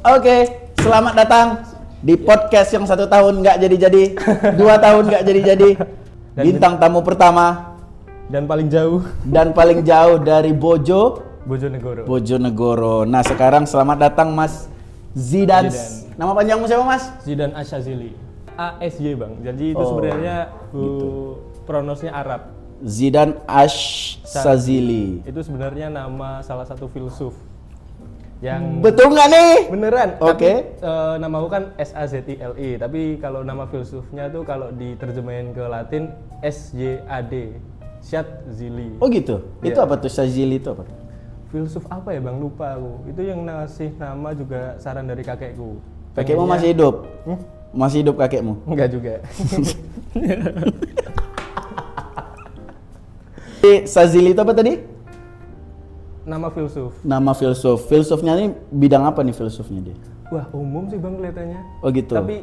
Oke, selamat datang di podcast yang 1 tahun nggak jadi-jadi, 2 tahun nggak jadi-jadi. Bintang tamu pertama dan paling jauh dari Bojonegoro. Bojonegoro. Nah sekarang selamat datang Mas Zidan. Nama panjangmu siapa Mas? Zidan Ash-Shazili. ASY bang. Jadi itu sebenarnya pronosnya Arab. Zidan Ash-Shazili. Itu sebenarnya nama salah satu filsuf. Yang betul nggak nih? Beneran. Oke. Nama aku kan Shazili, tapi kalau nama filsufnya tuh kalau diterjemahin ke Latin SYAD, Syadzili. Oh gitu. Ya. Itu apa tuh Shazili itu apa? Filsuf apa ya bang? Lupa aku. Itu yang ngasih nama juga saran dari kakekku. Kakekmu masih hidup? Masih hidup kakekmu? Enggak juga. Shazili itu apa tadi? Nama filsuf. Nama filsuf. Filsufnya ini bidang apa nih filsufnya dia? Wah umum sih bang kelihatannya. Oh gitu. Tapi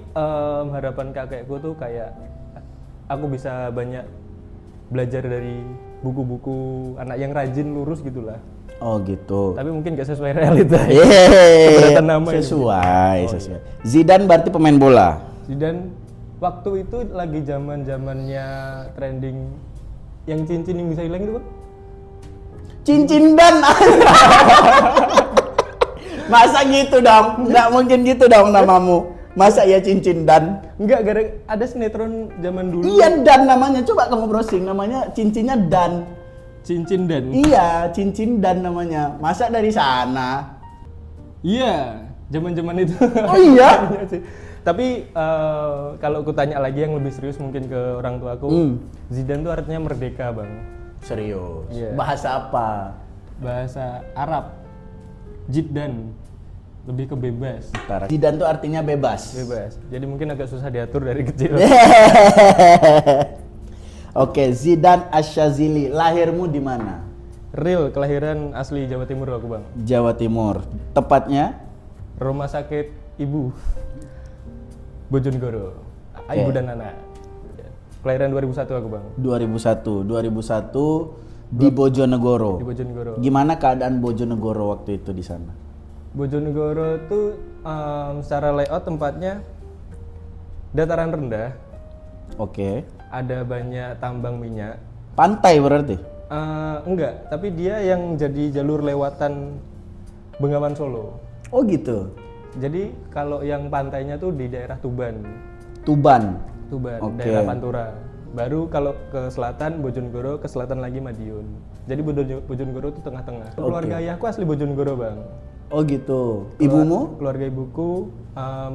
harapan kakekku tuh kayak aku bisa banyak belajar dari buku-buku anak yang rajin lurus gitulah. Oh gitu. Tapi mungkin gak sesuai realita. Yeay. Nama sesuai. Ini. Sesuai. Zidane berarti pemain bola. Zidane waktu itu lagi zamannya trending yang cincin yang bisa hilang itu bang. Cincin dan masa gitu dong? Nggak mungkin gitu dong namamu. Masa ya cincin dan? Enggak, ada sinetron zaman dulu. Iya Dan namanya. Coba kamu browsing namanya cincinnya Dan. Cincin dan. Iya, cincin Dan namanya. Masa dari sana? Iya, zaman itu. Oh iya? Tapi kalau aku tanya lagi yang lebih serius mungkin ke orang tuaku, Zidane itu artinya merdeka bang. Serius? Yeah. Bahasa apa? Bahasa Arab. Jiddan. Lebih ke bebas. Zidane itu artinya bebas. Bebas. Jadi mungkin agak susah diatur dari kecil. Oke, Zidan Ash-Shazili. Lahirmu di mana? Real, kelahiran asli Jawa Timur aku bang. Jawa Timur. Tepatnya? Rumah sakit ibu. Bojonegoro. Ibu dan anak. Kelahiran 2001 aku bang. 2001 di Bojonegoro. Di Bojonegoro. Gimana keadaan Bojonegoro waktu itu di sana? Bojonegoro itu secara layout tempatnya dataran rendah. Oke. Ada banyak tambang minyak. Pantai berarti? Enggak, tapi dia yang jadi jalur lewatan Bengawan Solo. Oh gitu. Jadi kalau yang pantainya tuh di daerah Tuban. Tuban. Okay. Daerah Pantura. Baru kalau ke selatan Bojonegoro, ke selatan lagi Madiun. Jadi Bojonegoro itu tengah-tengah. Keluarga ayahku asli Bojonegoro bang. Oh gitu. Ibumu? Keluarga ibuku,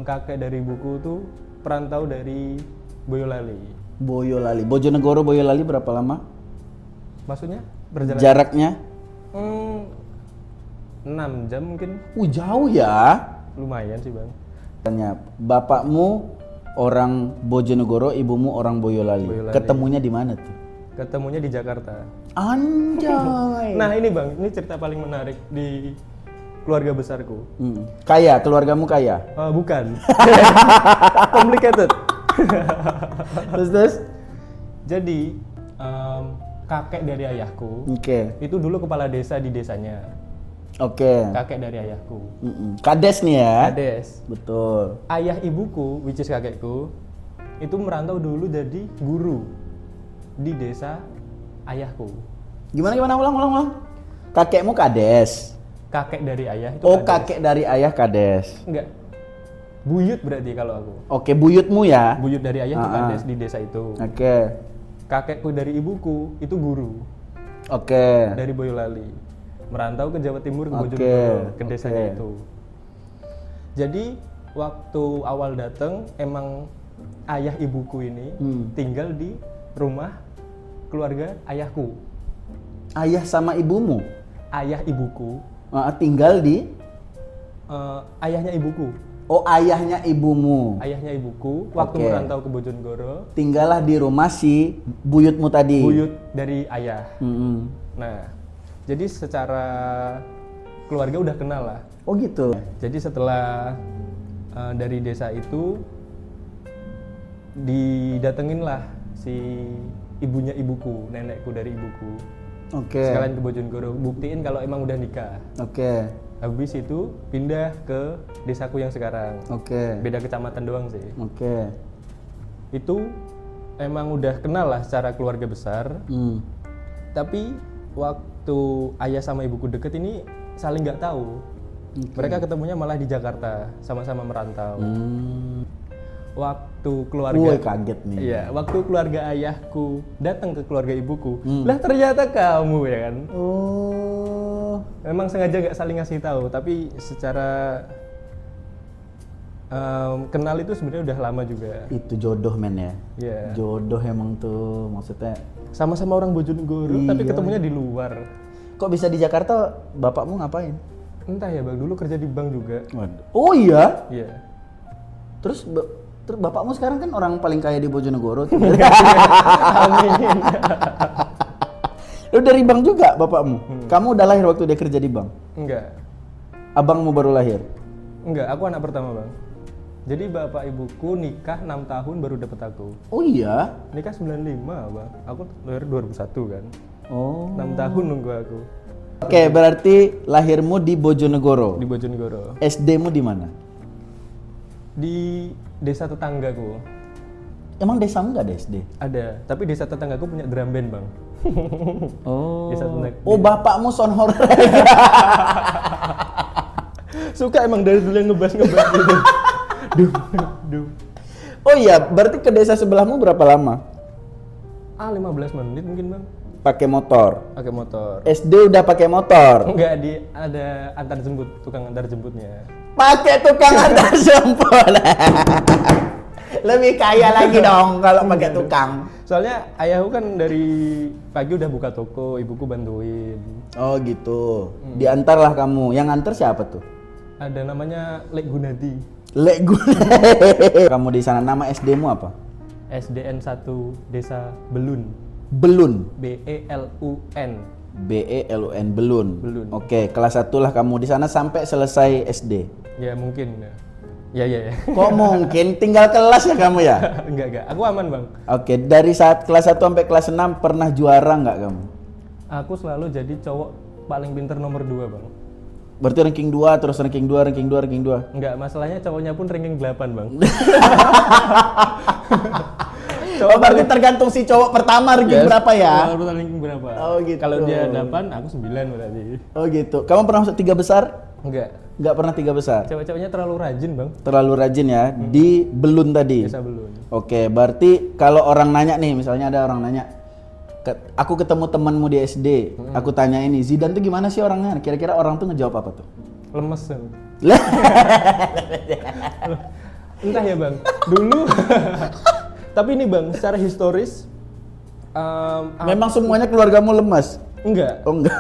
kakek dari ibuku tuh perantau dari Boyolali. Boyolali. Bojonegoro Boyolali berapa lama? Maksudnya berjalan? Jaraknya? 6 jam mungkin. Jauh ya. Lumayan sih bang. Tanya, bapakmu orang Bojonegoro, ibumu orang Boyolali. Ketemunya di mana tuh? Ketemunya di Jakarta. Anjay. Nah ini bang, ini cerita paling menarik di keluarga besarku. Kaya, keluargamu kaya? Bukan. Complicated. Terus? Jadi kakek dari ayahku. Itu dulu kepala desa di desanya. Kakek dari ayahku. Kades nih ya? Kades. Betul. Ayah ibuku, which is kakekku, itu merantau dulu jadi guru di desa ayahku. Gimana? Ulang. Kakekmu kades? Kakek dari ayah itu kades. Kakek dari ayah kades? Enggak. Buyut berarti kalau aku. Buyutmu ya? Buyut dari ayah itu kades di desa itu. Kakekku dari ibuku itu guru. Dari Boyolali. Merantau ke Jawa Timur ke Bojonegoro, ke desanya itu. Jadi waktu awal datang emang ayah ibuku ini tinggal di rumah keluarga ayahku. Ayah sama ibumu? Ayah ibuku tinggal di? Ayahnya ibuku. Oh ayahnya ibumu? Ayahnya ibuku waktu merantau ke Bojonegoro. Tinggallah di rumah si buyutmu tadi? Buyut dari ayah. Nah. Jadi secara keluarga udah kenal lah. Oh gitu. Jadi setelah dari desa itu didatengin lah si ibunya ibuku, nenekku dari ibuku. Sekalian ke Bojonegoro, buktiin kalau emang udah nikah. Habis itu pindah ke desaku yang sekarang. Oke. Beda kecamatan doang sih. Oke. Itu emang udah kenal lah secara keluarga besar. Tapi waktu ayah sama ibuku deket ini saling nggak tahu. Mereka ketemunya malah di Jakarta, sama-sama merantau. Waktu keluarga, kaget nih. Iya, waktu keluarga ayahku datang ke keluarga ibuku, lah ternyata kamu ya kan. Oh. Memang sengaja nggak saling ngasih tahu, tapi secara kenal itu sebenarnya udah lama juga. Itu jodoh men ya. Iya. Jodoh emang tuh, maksudnya. Sama-sama orang Bojonegoro, tapi ketemunya di luar. Kok bisa di Jakarta? Bapakmu ngapain? Entah ya bang, dulu kerja di bank juga. Oh iya? Iya. Terus bapakmu sekarang kan orang paling kaya di Bojonegoro. Amin. Lu dari bank juga bapakmu? Kamu udah lahir waktu dia kerja di bank? Enggak. Abangmu baru lahir? Enggak, aku anak pertama bang. Jadi bapak ibuku nikah 6 tahun baru dapet aku. Oh iya? Nikah 95 bang, aku lahir 2001 kan. Oh. 6 tahun nunggu aku. Oke, berarti lahirmu di Bojonegoro. Di Bojonegoro. SD-mu di mana? Di desa tetanggaku. Emang desamu nggak ada SD? Ada, tapi desa tetanggaku punya drum band bang. Oh. Desa tetangga. Oh, bapakmu son horror. Suka emang dari dulu yang ngebas gitu. Duh. Oh iya, berarti ke desa sebelahmu berapa lama? 15 menit mungkin bang. Pakai motor. Pakai motor. SD udah pakai motor. Enggak, ada antar jemput, tukang antar jemputnya. Pakai tukang antar jemput. Lebih kaya lagi dong kalau pakai tukang. Soalnya ayahku kan dari pagi udah buka toko, ibuku bantuin. Oh gitu. Diantarlah kamu. Yang antar siapa tuh? Ada namanya Lek Gunadi. Lek gue. Kamu di sana, nama SD-mu apa? SDN 1 Desa Belun. Belun. BELUN. BELUN Belun. Belun. Oke, kelas 1 lah kamu di sana sampai selesai SD. Ya mungkin. Ya. Kok mungkin tinggal kelas ya kamu ya? Enggak. Aku aman, Bang. Oke, dari saat kelas 1 sampai kelas 6 pernah juara nggak kamu? Aku selalu jadi cowok paling pinter nomor 2, Bang. Berarti ranking 2, terus ranking 2. Enggak, masalahnya cowoknya pun ranking 8, Bang. Oh, berarti tergantung si cowok pertama ranking berapa ya? Cowok ranking berapa? Oh gitu. Kalau dia 8, aku 9 berarti. Oh gitu. Kamu pernah masuk 3 besar? Enggak. Nggak pernah 3 besar? Cewek-ceweknya terlalu rajin, Bang. Terlalu rajin ya, di Belun tadi? Desa Belun. Oke, berarti kalau orang nanya nih, misalnya ada orang nanya, aku ketemu temanmu di SD, aku tanya ini, Zidan tuh gimana sih orangnya? Kira-kira orang tuh ngejawab apa tuh? Lemes. Entah ya, Bang. Dulu tapi ini, Bang, secara historis memang semuanya keluargamu lemas? Enggak. Oh enggak.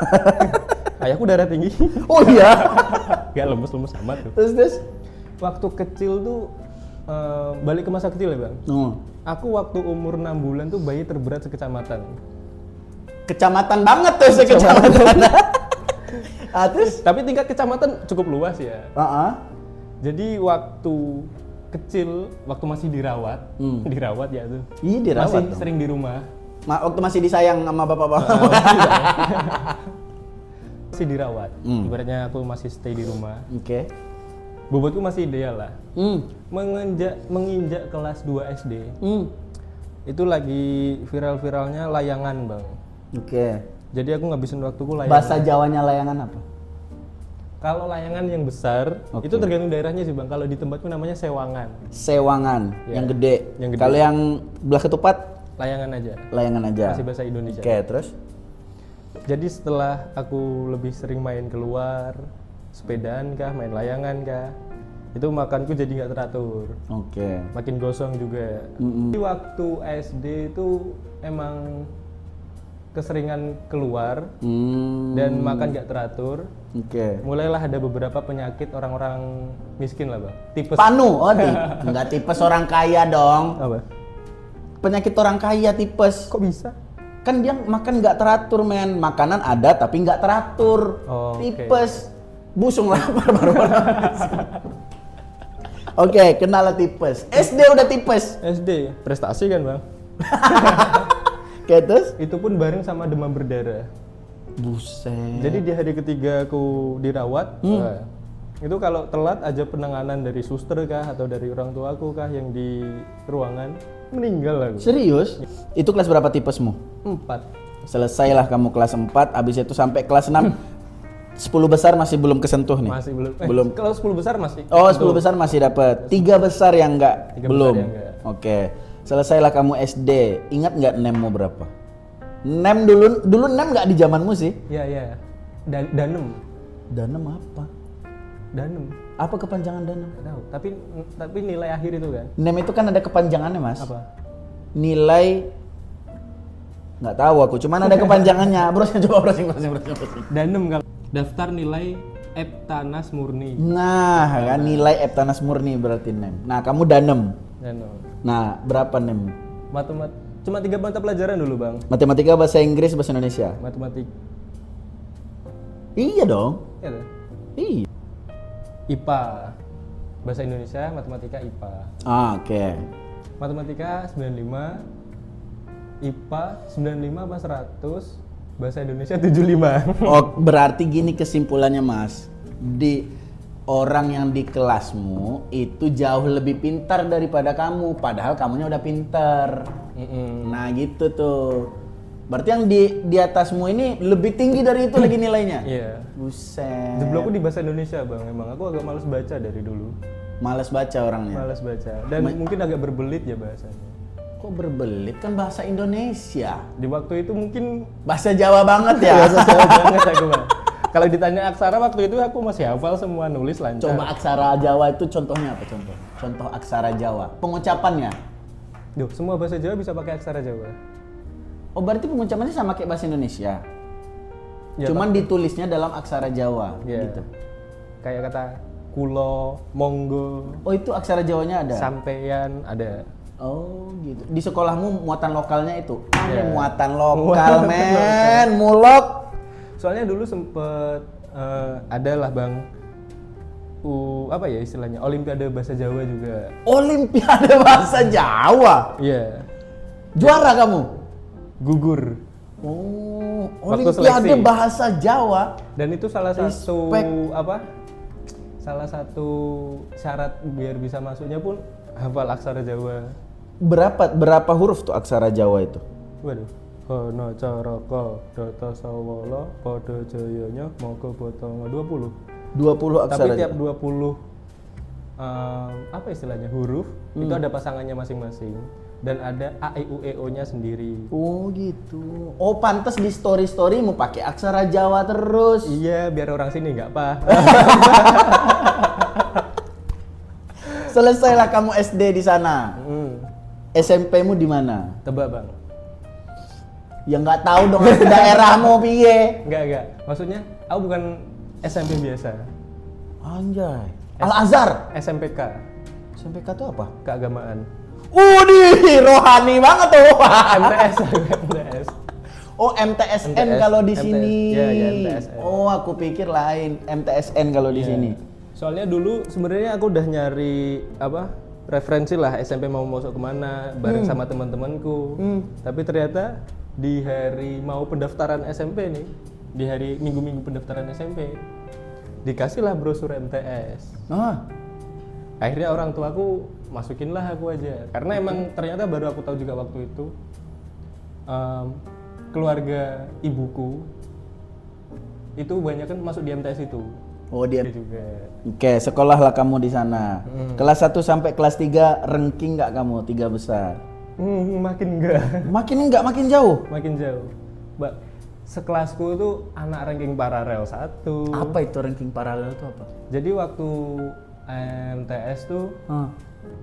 Ayahku darah tinggi. Oh iya. Enggak lemes amat tuh. Terus? Waktu kecil tuh balik ke masa kecil ya, Bang. Aku waktu umur 6 bulan tuh bayi terberat sekecamatan. Kecamatan banget tuh sekecamatan. Terus? Tapi tingkat kecamatan cukup luas ya. Jadi waktu kecil, waktu masih dirawat, dirawat ya tuh. Iya dirawat. Masih dong. sering di rumah. Waktu masih disayang sama bapak-bapak. Masih dirawat. Ibaratnya aku masih stay di rumah. Oke. Bobotku masih ideal lah. Menginjak kelas 2 SD. Itu lagi viral-viralnya layangan, Bang. Oke. Jadi aku ngabisin waktuku layangan. Bahasa Jawanya layangan apa? Kalau layangan yang besar, itu tergantung daerahnya sih, Bang. Kalau di tempatku namanya sewangan. Sewangan, Ya, yang gede. yang gede. Kalau yang belah ketupat? Layangan aja. Layangan aja. Masih bahasa Indonesia. Oke, terus? Jadi setelah aku lebih sering main keluar, sepedaan kah, main layangan kah, itu makanku jadi nggak teratur. Oke. Makin gosong juga. Di waktu SD itu emang keseringan keluar dan makan nggak teratur. Oke. Mulailah ada beberapa penyakit orang-orang miskin lah, Bang. Tipes. Panu? Oh, nggak tipes orang kaya dong. Apa? Penyakit orang kaya tipes. Kok bisa? Kan dia makan nggak teratur, men. Makanan ada tapi nggak teratur. Oh, tipes. Busung lapar baru. Oke, kenal tipes. SD udah tipes. SD, prestasi kan, Bang? Oke, terus? Itu pun bareng sama demam berdarah. Buset. Jadi di hari ketiga aku dirawat, itu kalau telat aja penanganan dari suster kah atau dari orang tua aku kah yang di ruangan, meninggal aku. Serius? Itu kelas berapa tipesmu? 4. Selesailah kamu kelas 4, habis itu sampai kelas 6. 10 besar masih belum kesentuh nih. Masih belum. Belum. Kalau 10 besar masih. Oh, 10 besar masih dapat. 3 besar yang enggak 3 belum. besar yang enggak. Oke. Selesailah kamu SD. Ingat enggak nemmu berapa? Nem dulu nem enggak di zamanmu sih? Iya. Danem. Danem apa? Danem. Apa kepanjangan danem? Nggak tahu. Tapi nilai akhir itu kan. Nem itu kan ada kepanjangannya, Mas. Apa? Nilai nggak tahu aku, cuman ada kepanjangannya. Browsing. Danem kalau daftar nilai Eptanas murni. Nah, kan nilai Eptanas murni berarti nem. Nah, kamu danem. Danem. Nah, berapa nem? Cuma 3 mata pelajaran dulu, Bang. Matematika, bahasa Inggris, bahasa Indonesia. Matematik. Iya dong. Iya tuh. Iya. IPA. Bahasa Indonesia, matematika IPA. Oke. Matematika 95, IPA 95 apa 100, bahasa Indonesia 75. Oh, berarti gini kesimpulannya, Mas. Orang yang di kelasmu itu jauh lebih pintar daripada kamu, padahal kamunya udah pintar. Nah, gitu tuh. Berarti yang di atasmu ini lebih tinggi dari itu lagi nilainya. Iya. Buset. Jeblokku di bahasa Indonesia, Bang. Emang aku agak males baca dari dulu. Males baca orangnya. Males baca. Dan mungkin agak berbelit ya bahasanya. Kok berbelit, kan bahasa Indonesia. Di waktu itu mungkin Bahasa Jawa banget ya. bahasa Jawa banget aku, Bang. Kalau ditanya aksara waktu itu aku masih hafal semua, nulis lancar. Coba aksara Jawa itu contohnya apa contoh? Contoh aksara Jawa. Pengucapannya. Duh, semua bahasa Jawa bisa pakai aksara Jawa. Oh, berarti pengucapannya sama kayak bahasa Indonesia. Ya, Cuman ditulisnya dalam aksara Jawa ya. gitu. Kayak kata kulo, monggo, Oh, itu aksara Jawanya ada. sampeyan ada. Oh, gitu. Di sekolahmu muatan lokalnya itu. Ya. Muatan lokal, men. Mulok. Soalnya dulu sempet ada lah, Bang, apa ya istilahnya, Olimpiade Bahasa Jawa juga. Olimpiade Bahasa Jawa. Iya. Juara kamu? Gugur. Oh, Waktu Olimpiade seleksi. Bahasa Jawa. Dan itu salah satu Respect. salah satu syarat biar bisa masuknya pun hafal aksara Jawa. Berapa huruf tuh aksara Jawa itu? Waduh. Hono caraka data sawala pada jayanya moga botonga 20. 20 aksara. Tapi tiap Jawa. 20 apa istilahnya huruf itu ada pasangannya masing-masing dan ada a e u e o nya sendiri. Oh, gitu. Oh, pantas di story mau pakai aksara Jawa terus. Iya, biar orang sini nggak paham. Selesailah kamu SD di sana. SMP-mu di mana? Tebak, Bang. Ya nggak tahu dong, aku daerahmu piye. Enggak. Maksudnya, aku bukan SMP biasa. Anjay. Al-Azhar. SMPK, SMPK itu apa? keagamaan. Udih, rohani banget tuh. MTS, MTS. Oh, MTSN MTS, kalau di MTS. sini. Ya, MTSN. Oh, aku pikir lain. MTSN kalau di Iya. sini. Soalnya dulu sebenarnya aku udah nyari referensi lah SMP mau masuk kemana bareng sama teman-temanku. Tapi ternyata di hari mau pendaftaran SMP nih, di hari minggu-minggu pendaftaran SMP, dikasihlah brosur MTS. Ah, Akhirnya orang tuaku masukinlah aku aja, karena emang ternyata baru aku tahu juga waktu itu keluarga ibuku itu banyak kan masuk di MTS itu. oh dia. Dia juga. Oke, sekolahlah kamu di sana. Kelas 1 sampai kelas 3 ranking nggak kamu 3 besar? Makin enggak. Makin enggak, makin jauh. Makin jauh. Mbak, sekelasku itu anak ranking paralel 1. Apa itu ranking paralel itu apa? Jadi waktu MTS tuh Ah.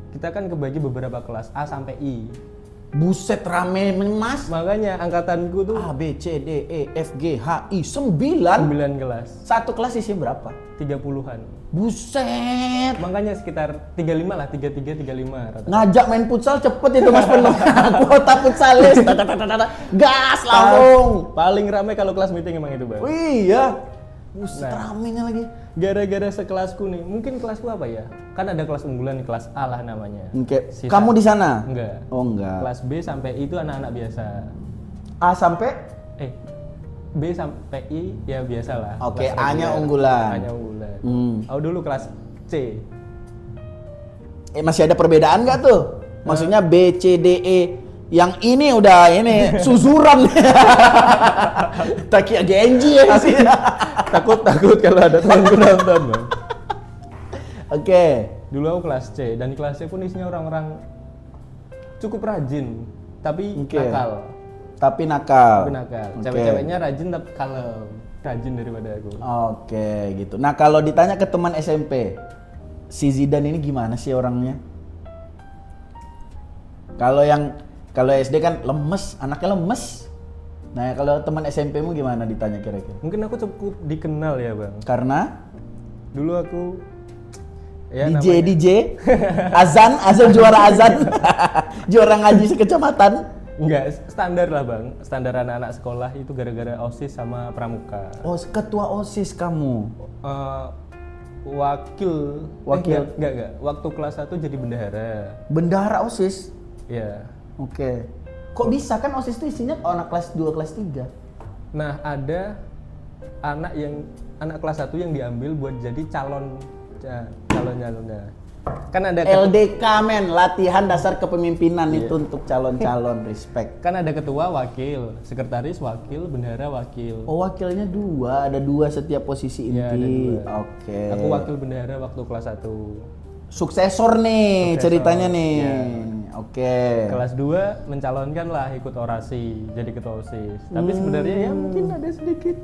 kita kan kebagi beberapa kelas A sampai I. Buset, rame Mas. Makanya angkatanku tuh A, B, C, D, E, F, G, H, I, 9. 9 kelas, Satu kelas isinya berapa? 30-an. Buset. Makanya sekitar 35 lah, 33, 35 rata. Ngajak main futsal cepet itu Mas penuh. Kuota futsalis. Gas langsung. Paling ramai kalau kelas meeting emang itu, Bang. Wih, iya. Buset, Nah. ramenya lagi. Gara-gara sekelasku nih, mungkin kelasku apa ya? Kan ada kelas unggulan, kelas A lah namanya. Oke. Sisa- Kamu di sana? Enggak. Oh, enggak. Kelas B sampai I itu anak-anak biasa. A sampai Eh, B sampai I ya biasalah. Oke, Kelas A-nya reguler. unggulan. A-nya unggulan. Aku dulu kelas C. Masih ada perbedaan nggak tuh? Maksudnya B, C, D, E. Yang ini udah ini susuran. Taki Genji ya sih. takut kalau ada temanku nonton, Bang. Oke. Dulu aku kelas C, dan di kelas C pun isinya orang-orang cukup rajin, tapi nakal. Tapi nakal. Okay. Cewek-ceweknya rajin tapi kalem. Rajin daripada aku. Oke, gitu. Nah, kalau ditanya ke teman SMP, si Zidan ini gimana sih orangnya? Kalau SD kan lemes, anaknya lemes. Nah, kalau teman SMP-mu gimana ditanya kira-kira? Mungkin aku cukup dikenal ya, Bang. Karena dulu aku ya DJ azan juara azan. Juara ngaji sekecamatan. Enggak, standar lah, Bang. Standar anak-anak sekolah itu gara-gara OSIS sama pramuka. Oh, ketua OSIS kamu. Wakil. Enggak. Waktu kelas 1 jadi bendahara. Bendahara OSIS? Iya. Oke. Kok bisa, kan OSIS itu isinya anak kelas 2, kelas 3? Nah, ada anak kelas 1 yang diambil buat jadi calon-calonnya. Kan ada LDK men, latihan dasar kepemimpinan itu untuk calon-calon, respect. Kan ada ketua, wakil, sekretaris, wakil, bendahara, wakil. Oh, wakilnya ada dua setiap posisi inti. Oke. Aku wakil bendahara waktu kelas 1. Suksesor nih ceritanya nih. Ya. Oke. Kelas 2 mencalonkan lah ikut orasi, jadi ketua OSIS. Tapi sebenarnya ya mungkin ada sedikit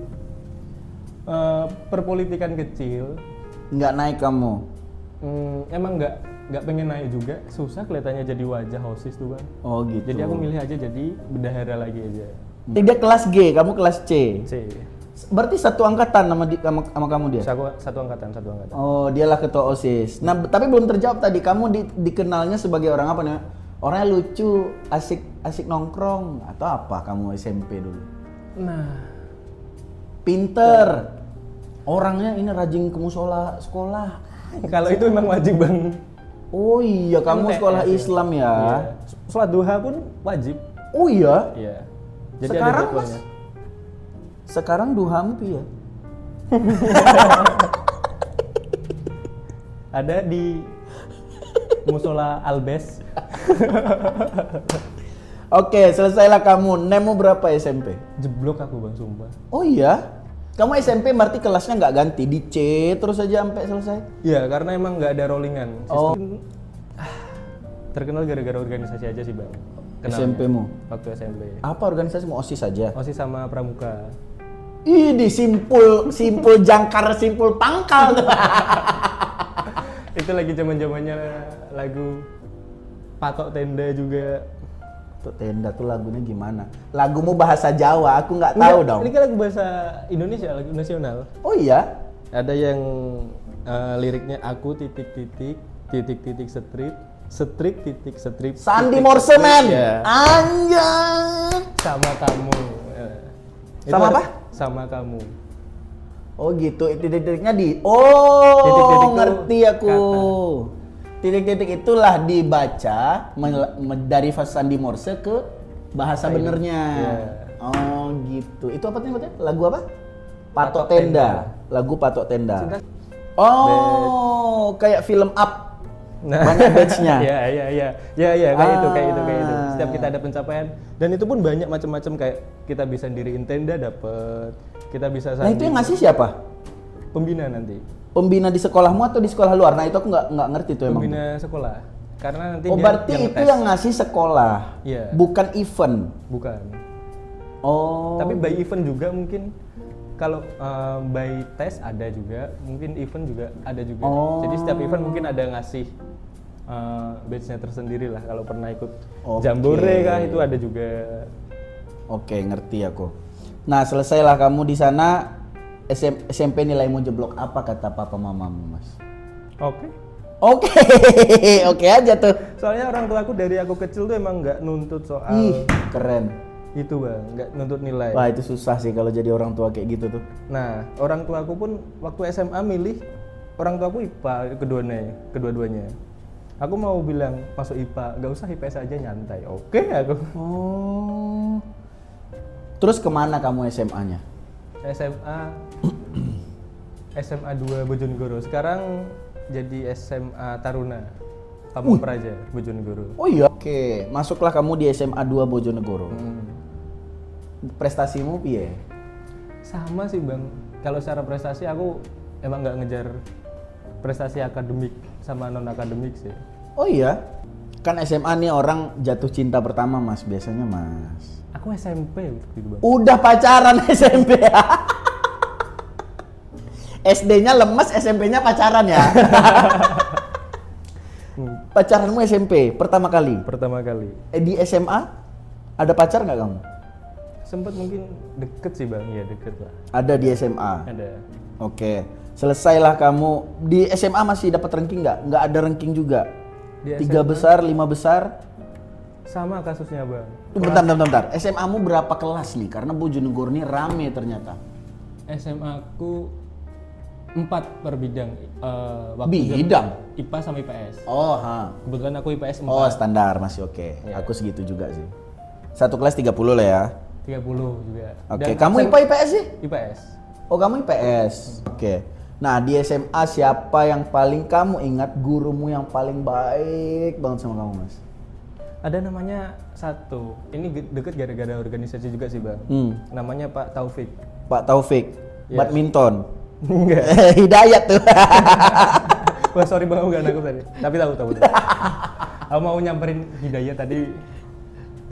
perpolitikan kecil. Nggak naik kamu? Emang nggak pengen naik juga, susah kelihatannya jadi wajah OSIS tuh, Bang. Oh gitu. Jadi aku milih aja jadi bendahara lagi aja. Dia kelas G, kamu kelas C. C. Berarti satu angkatan sama kamu dia? Satu angkatan. Oh, dialah ketua OSIS. Nah, tapi belum terjawab tadi, kamu dikenalnya sebagai orang apa nih? Orangnya lucu, asik nongkrong atau apa kamu SMP dulu? Nah, pinter. Orangnya ini rajin ke musola sekolah. kalau itu memang wajib, Bang. Oh iya, kamu sekolah Islam ya? Iya. Sholat duha pun wajib. Oh iya? Iya. Jadi Sekarang ada jadwalnya. Sekarang duhamu ya? Ada di musola Albes. Oke, selesailah kamu. Nemu berapa SMP? Jeblok aku, Bang, sumpah. Oh iya? Kamu SMP berarti kelasnya nggak ganti, di C terus aja sampai selesai? Iya, karena emang nggak ada rollingan. Oh. Terkenal gara-gara organisasi aja sih, Bang. SMP-mu? Waktu SMP. Apa organisasimu? OSIS saja? OSIS sama pramuka. Ini simpul jangkar, simpul pangkal tuh. Itu lagi zaman-zamannya lagu Patok Tenda juga. Patok Tenda tuh lagunya gimana? Lagumu bahasa Jawa, aku nggak tahu dong. Ini kan lagu bahasa Indonesia, lagu nasional. Oh iya? Ada yang liriknya aku titik-titik strip. Sandi Morse men. Ya. Anjay. Sama kamu. Sama apa? Sama kamu. Oh gitu, titik-titiknya titik-titik ngerti aku. Titik-titik itulah dibaca dari Sandi Morse ke bahasa benernya. Yeah. Oh gitu. Itu apa namanya? Lagu apa? Patok Tenda. Lagu Patok Tenda. Oh, kayak film Up. Nah, banyak batch-nya. Iya, kayak itu. Setiap kita ada pencapaian, dan itu pun banyak macam-macam, kayak kita bisa diriin tenda dapet, kita bisa Nah, itu yang ngasih siapa? Pembina nanti. Pembina di sekolahmu atau di sekolah luar? Nah, itu aku nggak ngerti tuh emang. Pembina sekolah. Karena nanti berarti itu yang ngasih sekolah. Iya. Bukan event. Bukan. Oh. Tapi by event juga mungkin. Kalau by test ada juga, mungkin event juga ada juga. Oh. Jadi setiap event mungkin ada ngasih batch-nya tersendiri lah. Kalau pernah ikut Jambore kah, itu ada juga. Oke, ngerti aku. Nah, selesailah kamu di sana. SMP nilaimu jeblok, apa kata papa mamamu, Mas? Oke aja tuh. Soalnya orang tua aku dari aku kecil tuh emang nggak nuntut soal. Ih, keren. Itu, Bang, nggak nuntut nilai. Wah, itu susah sih kalau jadi orang tua kayak gitu tuh. Nah, orang tua aku pun waktu SMA milih, orang tua aku IPA kedua-duanya. Aku mau bilang masuk IPA, nggak usah IPS aja, nyantai. Oke aku. Oh. Terus kemana kamu SMA-nya? SMA 2 Bojonegoro. Sekarang jadi SMA Taruna Pamong Praja Bojonegoro. Oh iya. Oke, masuklah kamu di SMA 2 Bojonegoro. Prestasimu piye? Sama sih Bang. Kalau secara prestasi aku emang nggak ngejar prestasi akademik sama non akademik sih. Oh iya. Kan SMA nih orang jatuh cinta pertama Mas biasanya Mas. Aku SMP gitu Bang. Udah pacaran SMP. SD-nya lemes, SMP-nya pacaran ya. Pacaranmu SMP pertama kali. Pertama kali. Di SMA ada pacar nggak kamu? Sempet mungkin deket sih Bang, ya deket lah. Ada di SMA. Ada. Oke, selesailah kamu di SMA masih dapat ranking nggak? Nggak ada ranking juga. Di 3 SMA besar, 5 besar. sama kasusnya Bang. Bentar. SMA-mu berapa kelas nih? Karena Bojonegoro ini rame ternyata. SMA aku 4 per bidang. Bidang? IPA sama IPS. Oh, ha. Kebetulan aku IPS 4. Oh, standar masih oke. Iya. Aku segitu juga sih. Satu kelas 30 lah ya. 30 juga. Oke, Dan kamu absen- IPA IPS sih? IPS. Oh, kamu IPS. Oke. Nah, di SMA siapa yang paling kamu ingat gurumu yang paling baik banget sama kamu, Mas? Ada namanya satu. Ini deket gara-gara organisasi juga sih Bang. Namanya Pak Taufik. Pak Taufik. Yes. Badminton. Enggak. Hidayat tuh. Wah sorry Bang, aku gak nangkep tadi. Tapi tahu. Aku mau nyamperin Hidayah tadi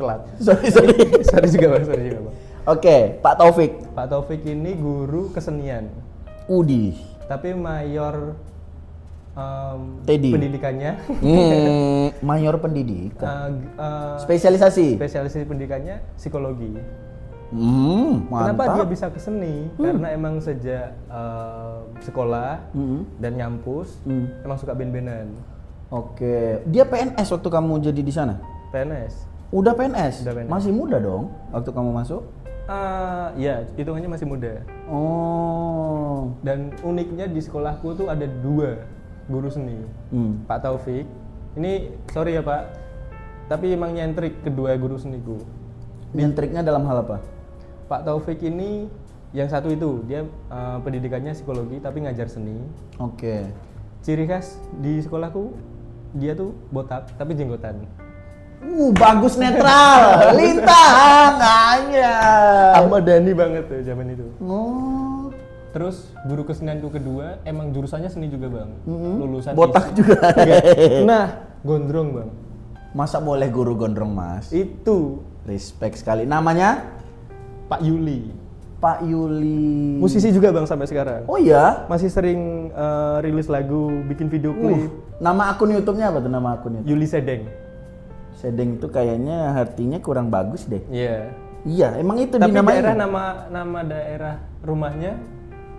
telat. sorry. sorry juga Bang. Oke, Pak Taufik. Pak Taufik ini guru kesenian. Udih. Tapi mayor Teddy. pendidikannya. Mayor pendidikan. Spesialisasi Spesialisasi. pendidikannya psikologi. Kenapa dia Mantap. bisa ke seni? Karena emang sejak sekolah dan nyampus emang suka band-bandan. Oke. Dia PNS waktu kamu jadi di sana? PNS. Udah PNS? Udah PNS. Masih muda dong waktu kamu masuk? Ya, hitungannya masih muda. Oh. Dan uniknya di sekolahku tuh ada 2 guru seni. Pak Taufik. Ini sorry ya Pak, tapi emang nyentrik kedua guru seniku. Nyentriknya dalam hal apa? Pak Taufik ini yang satu itu dia pendidikannya psikologi tapi ngajar seni. Oke. Ciri khas di sekolahku dia tuh botak tapi jenggotan. Bagus netral, lintang aja. Ahmad Dhani banget tuh zaman itu. Oh. Terus guru kesenianku kedua emang jurusannya seni juga Bang. Lulusan Botak ISI. juga. Nah, gondrong Bang. Masa boleh guru gondrong Mas? Itu Respect sekali. Namanya Pak Yuli. Pak Yuli. Musisi juga Bang sampai sekarang. Oh iya. Masih sering rilis lagu, bikin video klip. Nama akun YouTube-nya apa tuh nama akunnya? Yuli Sedeng. Sedeng itu kayaknya artinya kurang bagus deh. Iya. Iya, emang itu Tapi dinamain. daerah nama daerah rumahnya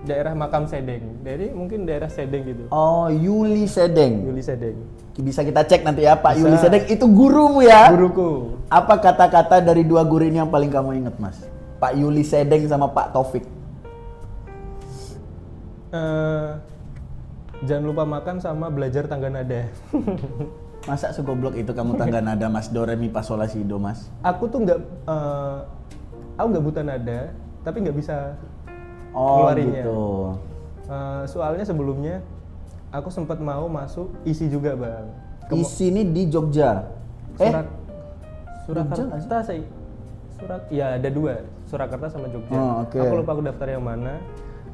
daerah makam Sedeng. Jadi mungkin daerah Sedeng gitu. Oh, Yuli Sedeng. Yuli Sedeng. Bisa kita cek nanti ya, Pak Bisa. Yuli Sedeng itu gurumu ya? Guruku. Apa kata-kata dari 2 guru ini yang paling kamu ingat, Mas? Pak Yuli Sedeng sama Pak Taufik. Jangan lupa makan sama belajar tangga nada. Masa segoblok itu kamu tangga nada Mas do re mi fa sol la si do, Mas? Aku tuh nggak buta nada, tapi nggak bisa Oh, ngeluarinnya. gitu. Soalnya sebelumnya aku sempat mau masuk ISI juga Bang. Isi ini di Jogja. Surakarta sih. Ya ada 2, Surakarta sama Jogja. Oh, oke. Aku lupa aku daftar yang mana.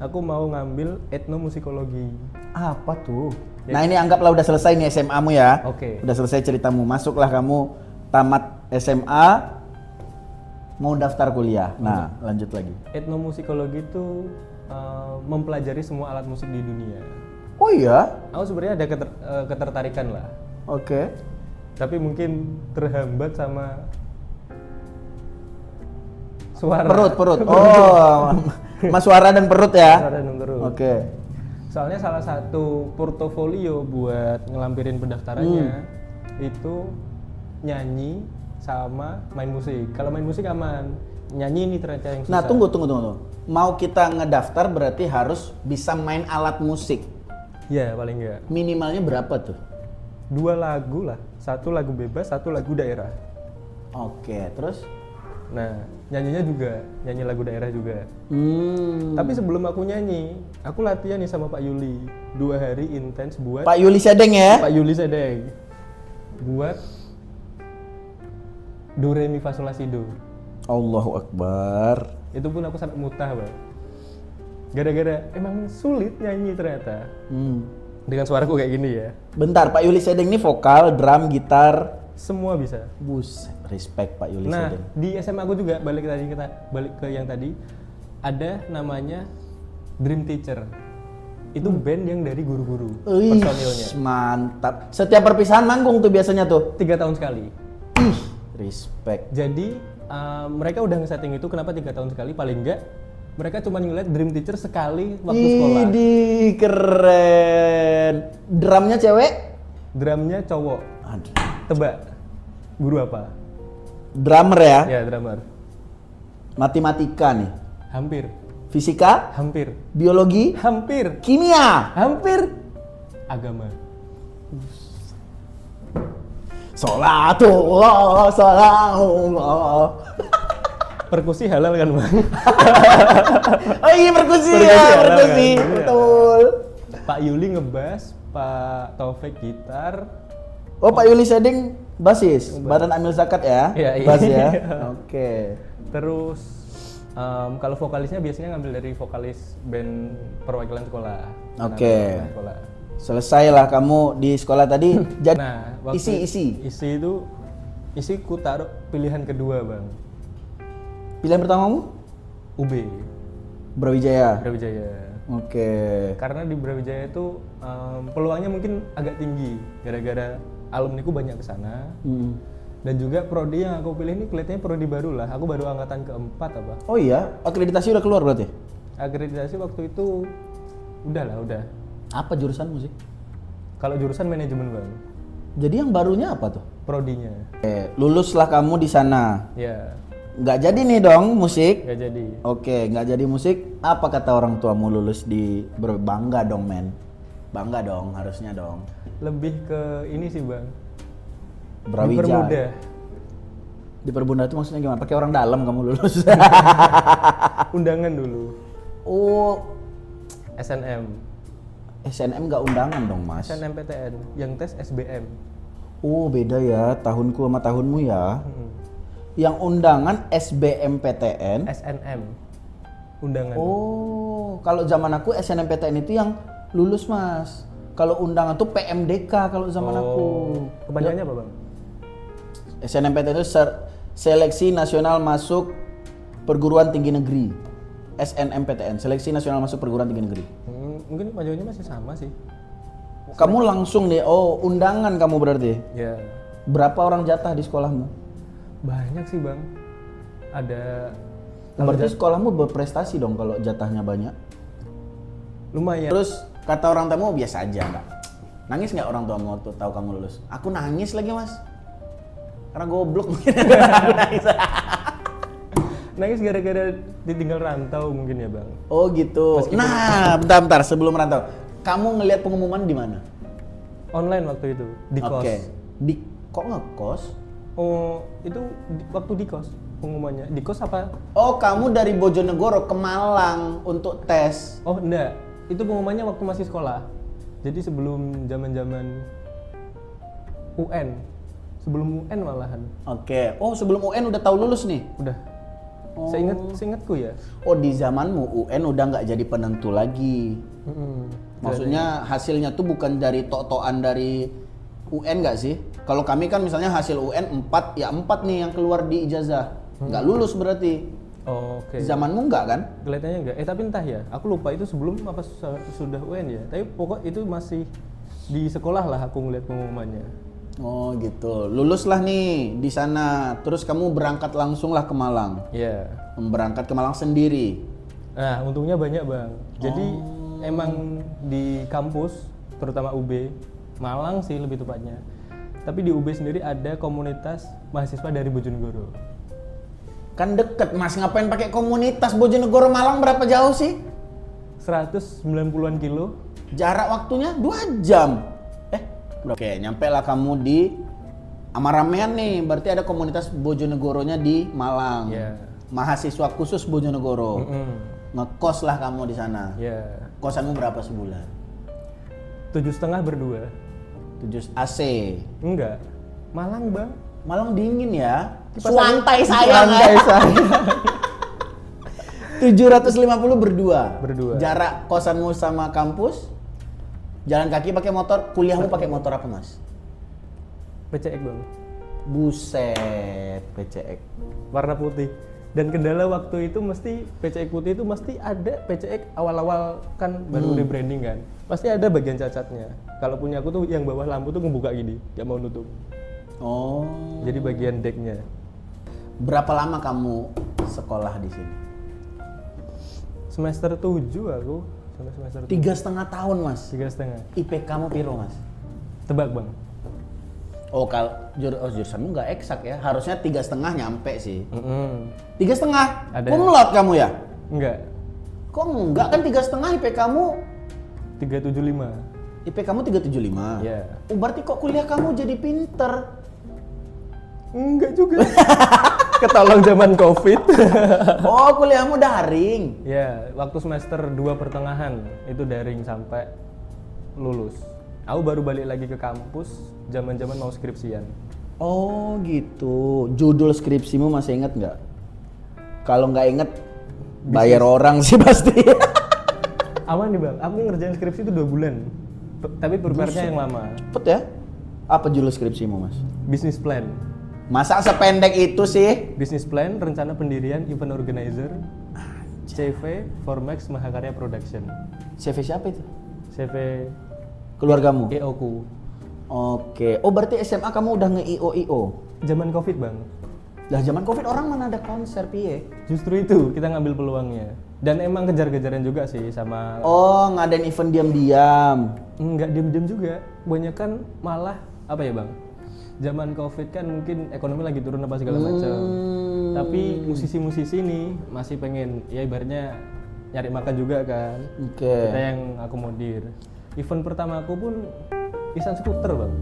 Aku mau ngambil etnomusikologi. Apa tuh? Nah, ini anggaplah udah selesai nih SMA-mu ya. Oke. Udah selesai ceritamu. Masuklah kamu tamat SMA mau daftar kuliah. Nah, lanjut lagi. Etnomusikologi itu mempelajari semua alat musik di dunia. Oh iya? Aku sebenarnya ada ketertarikan lah. Oke. Tapi mungkin terhambat sama suara. Perut. Oh, Mas suara dan perut ya? Suara dan perut. Oke. Soalnya salah satu portofolio buat ngelampirin pendaftarannya itu nyanyi sama main musik. Kalau main musik aman, nyanyi ini ternyata yang susah. Nah, tunggu. Mau kita ngedaftar berarti harus bisa main alat musik. Ya, paling enggak. Minimalnya berapa tuh? 2 lagu lah. 1 lagu bebas, 1 lagu daerah. Oke, terus? Nah, nyanyinya juga, nyanyi lagu daerah juga. Tapi sebelum aku nyanyi, aku latihan nih sama Pak Yuli 2 hari intens buat Pak Yuli Sedeng ya? Pak Yuli Sedeng buat do re mi fa sol la si do. Allahu Akbar. Itu pun aku sampai mutah, Bang. Gara-gara emang sulit nyanyi ternyata. Dengan suaraku kayak gini ya. Bentar, Pak Yuli Sedeng ini vokal, drum, gitar, Semua bisa. Buset, respect Pak Yuli Nah, Sedeng. di SMA aku juga balik ke yang tadi ada namanya Dream Teacher. Itu band yang dari guru-guru Wih, personilnya. mantap. Setiap perpisahan manggung tuh biasanya tuh. 3 tahun sekali. Ih, respect. Jadi mereka udah nge-setting itu kenapa 3 tahun sekali, paling enggak mereka cuma ngeliat Dream Teacher sekali waktu sekolah. Idih, keren. Drumnya cewek? Drumnya cowok. Aduh. Tebak, guru apa? Drummer ya? Ya, drummer. Matematika nih. Hampir. Fisika? Hampir. Biologi? Hampir. Kimia? Hampir. Agama. Sholatullah, sholatullah. Perkusi halal kan, Bang? Oh iya, perkusi Perkusi ya, halal perkusi. kan? Iya. Betul. Pak Yuli ngebass, Pak Taufik gitar. Oh, Pak Yuli Sedeng basis, Badan Amil Zakat ya? Iya, iya. Bass ya? Oke. Terus kalau vokalisnya biasanya ngambil dari vokalis band perwakilan sekolah. Oke. Perwakilan sekolah. Selesailah kamu di sekolah tadi. Jadi Nah, isi. isi ku taruh pilihan kedua, Bang. Pilihan pertamamu? UB, Brawijaya. Brawijaya. Oke. Karena di Brawijaya itu peluangnya mungkin agak tinggi gara-gara alumniku banyak ke sana. Dan juga prodi yang aku pilih ini kelihatannya prodi baru lah. Aku baru angkatan keempat apa. Oh iya, akreditasi udah keluar berarti? Akreditasi waktu itu udah. Apa jurusan musik? Kalau jurusan manajemen, Bang. Jadi yang barunya apa tuh? Prodinya. Luluslah kamu di sana. Ya, Nggak jadi nih dong musik. nggak jadi. Oke, nggak jadi musik. Apa kata orang tuamu lulus di Bangga dong, men? Bangga dong, harusnya dong. Lebih ke ini sih, Bang. Brawijaya. Dipermudah. Dipermudah itu maksudnya gimana? Pakai orang dalam kamu lulus? Undangan dulu. Oh, SNM. SNM nggak undangan dong, Mas. SNMPTN. Yang tes SBM. Oh, beda ya. Tahunku sama tahunmu ya. Yang undangan SBMPTN. SNM. Undangan. Oh, kalau zaman aku SNMPTN itu yang lulus, Mas. Kalau undangan tuh PMDK kalau zaman aku. Kepanjangannya apa, Bang? SNMPTN itu Seleksi Nasional Masuk Perguruan Tinggi Negeri. SNMPTN, Seleksi Nasional Masuk Perguruan Tinggi Negeri. Mungkin kepanjangannya masih sama sih. Kamu langsung nih, oh undangan kamu berarti. Ya. Berapa orang jatah di sekolahmu? Banyak sih, Bang. Ada Berarti sekolahmu berprestasi dong kalau jatahnya banyak. lumayan. Terus kata orang tamu biasa aja nggak? Nangis nggak orang tuamu waktu tahu kamu lulus? Aku nangis lagi, Mas. Karena goblok mungkin. Aku nangis. Nangis gara-gara ditinggal rantau mungkin ya, Bang. Oh gitu. Nah, bentar sebelum rantau. Kamu ngelihat pengumuman di mana? Online waktu itu, di kos. Oke. Kok ngekos? Oh, itu waktu di kos pengumumannya. Di kos apa? Oh, kamu dari Bojonegoro ke Malang untuk tes. Oh, enggak. Itu pengumumannya waktu masih sekolah. Jadi sebelum zaman-zaman UN. Sebelum UN malahan. Oke. Oh, sebelum UN udah tahu lulus nih? Udah. Oh. Seingatku ya. Oh, di zamanmu UN udah nggak jadi penentu lagi. Maksudnya hasilnya tuh bukan dari tok-tokan dari UN nggak sih? Kalau kami kan misalnya hasil UN 4, ya 4 nih yang keluar di ijazah. Nggak lulus berarti. Oh, oke. Zamanmu nggak kan? Kelihatannya enggak. Tapi entah ya. Aku lupa itu sebelum apa sudah UN ya. Tapi pokok itu masih di sekolah lah aku ngeliat pengumumannya. Oh gitu. Luluslah nih di sana. Terus kamu berangkat langsung lah ke Malang. Iya. Berangkat ke Malang sendiri. Nah, untungnya banyak, Bang. Jadi emang di kampus, terutama UB, Malang sih lebih tepatnya. Tapi di UB sendiri ada komunitas mahasiswa dari Bojonegoro. Kan deket, Mas. Ngapain pakai komunitas? Bojonegoro Malang berapa jauh sih? 190-an kilo. Jarak waktunya 2 jam. Oke, nyampe lah kamu di Sama ramean nih, berarti ada komunitas Bojonegoronya di Malang. Iya. Mahasiswa khusus Bojonegoro. Ngekos lah kamu di sana. Iya. Kosanmu berapa sebulan? 7,5 berdua. 7 AC. Enggak. Malang, Bang. Malang dingin ya. Kipas Suantai angin- saya. Suantai saya. 750 berdua. Berdua. Jarak kosanmu sama kampus? Jalan kaki pakai motor, kuliahmu pakai motor apa, Mas? PCX, Bang. Buset, PCX. Warna putih. Dan kendala waktu itu mesti PCX putih itu mesti ada PCX awal-awal kan baru rebranding kan. Pasti ada bagian cacatnya. Kalau punya aku tuh yang bawah lampu tuh ngebuka gini, nggak mau nutup. Oh. Jadi bagian decknya. Berapa lama kamu sekolah di sini? Semester 7 aku sampai semester 3,5 tahun, Mas. 3,5. IP kamu piro, Mas? Tebak, Bang. Oh, kalau jurusanmu nggak eksak ya. Harusnya 3,5 nyampe sih. 3,5? Ada. Kumlot kamu ya? Enggak. Kok enggak, kan 3,5 IP kamu? 375. IP kamu 375? Iya. Oh, berarti kok kuliah kamu jadi pinter? Enggak juga. Ketolong zaman Covid. Oh, kuliahmu daring? Ya, waktu semester 2 pertengahan itu daring sampai lulus. Aku baru balik lagi ke kampus zaman-zaman mau skripsian. Oh gitu. Judul skripsimu masih inget nggak? Kalau nggak inget, bayar orang sih pasti. Aman nih, Bang. Aku ngerjain skripsi itu 2 bulan. Tapi prepare-nya yang lama. Cepet ya? Apa judul skripsimu, Mas? Business plan. Masa sependek itu sih? Business plan, rencana pendirian, event organizer, CV, Formex, Mahakarya Production. CV siapa itu? CV Keluargamu? EO-ku. Oke. Oh, berarti SMA kamu udah nge-IO-IO? Zaman Covid, Bang. Lah zaman Covid orang mana ada konser, piye? Justru itu kita ngambil peluangnya. Dan emang kejar-kejaran juga sih sama. Oh, ngadain event diam-diam. Enggak diem-diem juga. Banyak kan malah apa ya, Bang? Zaman Covid kan mungkin ekonomi lagi turun apa segala macam. Tapi musisi-musisi nih masih pengen ya ibaratnya nyari makan juga kan. Oke. Kita yang akomodir. Event pertama aku pun Isan skuter, Bang.